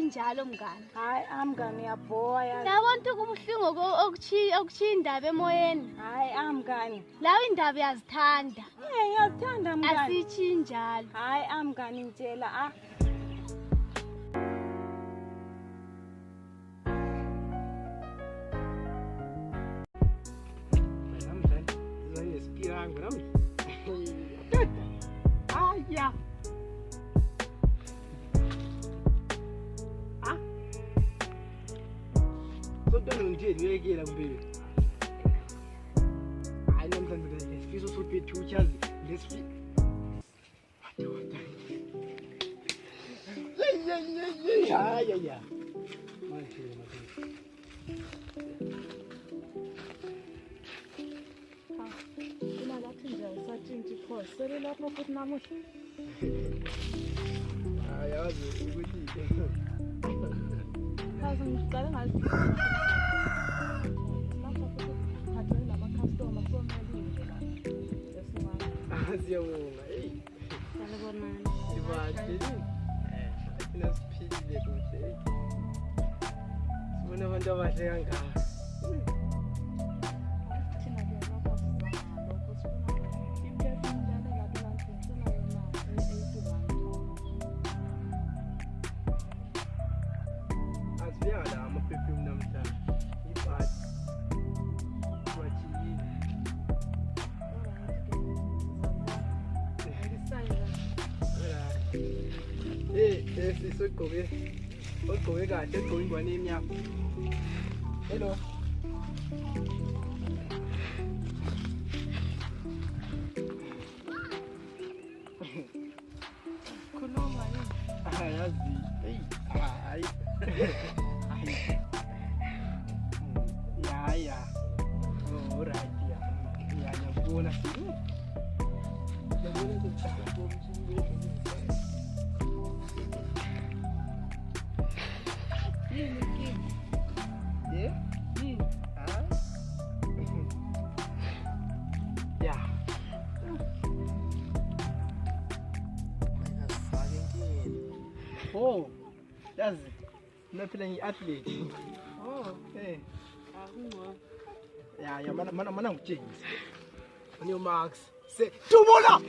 Njalo mngani hayi amngani yaboya yabona ukubuhlungu okutshindaba emoyeni hayi amngani lawo indaba yazithanda yazithanda mngani asithi njalo hayi amngani ngitshela namhlanje zayesipiranga namhlanje aya Don't nje ngiyekela kuphela hayi namhlanje ngesifiso sokuthi bethuchazi lesifi ya manje ina lathi nje sathinti pho sele lapho futhi namuhla yazi ukuthi kaze ngiqale ngazi Siyabonga sanibonani ibahle athina siphile kuhle sibona abantu abahle kangaka thina ke lapha sizama lokho sifuna impilo njalo lapha abantu sifuna yona asiyala ama-perfume namhlanje ibhadi Sigqoke kahle egqoke ingwane emnyama. Hello. Khuluma yini? Yazi. Hayi. Ngiyabona. Yeah. Yeah. Oh, yazi mina phela ngi-athlete. Oh, ya mana ngitshengise. On your marks. Say, Tumula!